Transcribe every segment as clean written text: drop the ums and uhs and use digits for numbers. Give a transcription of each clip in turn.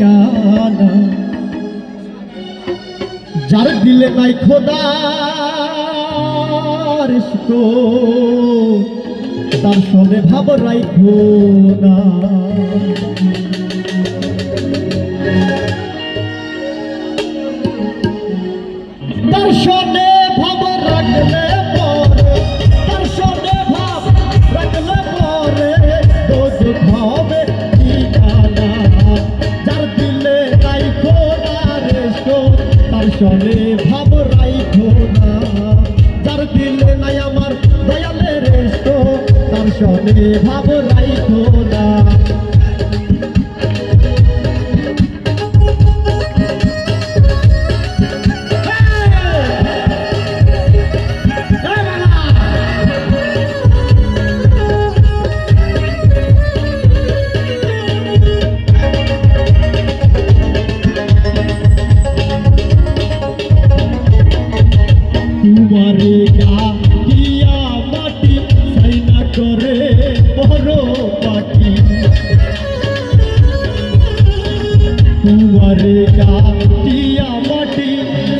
ঠিকানা যার দিলে নাই খোদার ইশক তার সনে ভাব রাইখো না তার সনে ভাব রাখলে পরে তার সনে ভাব রাখলে পরে দোজখ হবে ঠিকানা যার দিলে নাই খোদার ইশক তার সনে ভাব রাইখো না যার দিলে নাই আমার দয়ালের ইশক তার সনে ভাব রাইখো না তোমারে গাতিয়া মাটি সাইনা করে বড় পাটি তোমারে গাতিয়া মাটি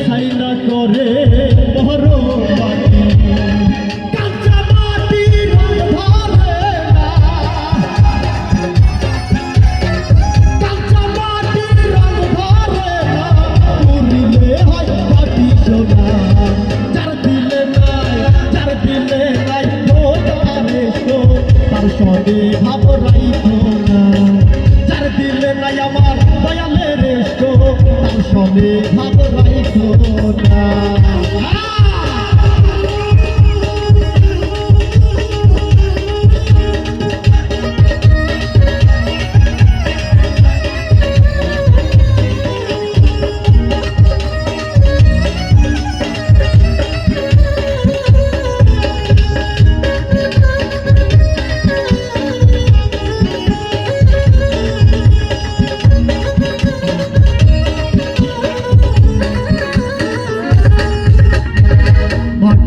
সাইনা করে বড় পাটি কাঁচা মাটি রং ধরে না কাঁচা মাটি রং ধরে না পুরিলে হয় পাটি সোনা তার সনে ভাব রাইখো না যার দিলে নাই আমার দয়ালের ইশক তার সনে ভাব রাইখো না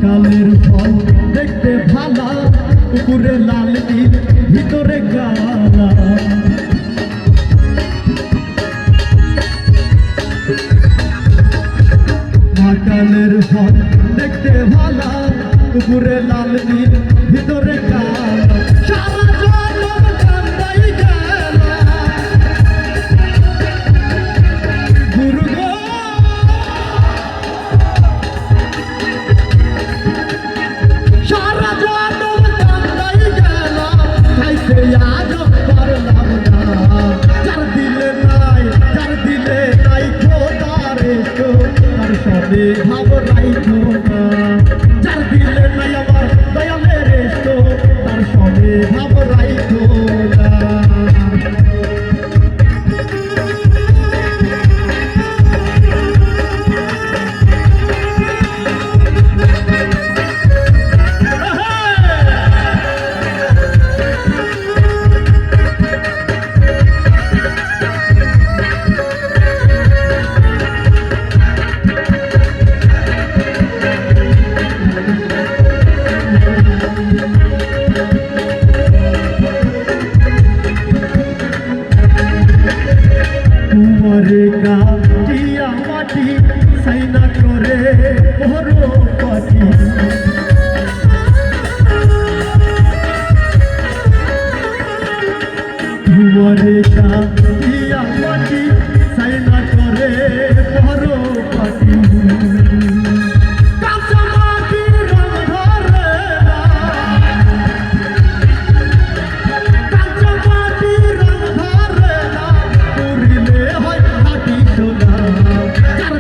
কালের ফল দেখতে ভালা উপরে লাল নীল ভিতরে কালা কালের ফল দেখতে ভালা উপরে লাল নীল ভিতরে কালা সারা জনম কান্দাই গেলা গুরু সারা জনম কান্দাই গেলা খাইতে আজ পারলাম না যার দিলে নাই খোদার ইশক তার সনে ভাব রাইখো না যার দিলে নাই আমার দয়ালের ইশক তার সনে ভাব রাইখো না তোমারে গাতিয়া মাটি সাইনা করে বড় পাটি তোমারে গাতিয়া মাটি সাইনা করে বড় পাটি কাঁচা মাটি রং ধরে না কাঁচা মাটি রং ধরে না পুরিলে হয় মাটি সোনা যার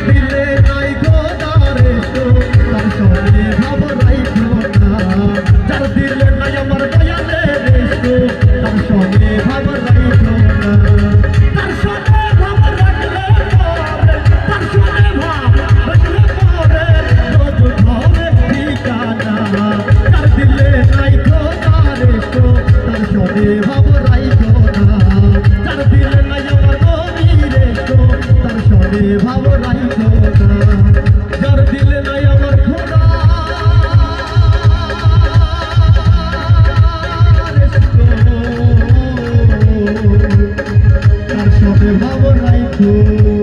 দিলে নাই রাখো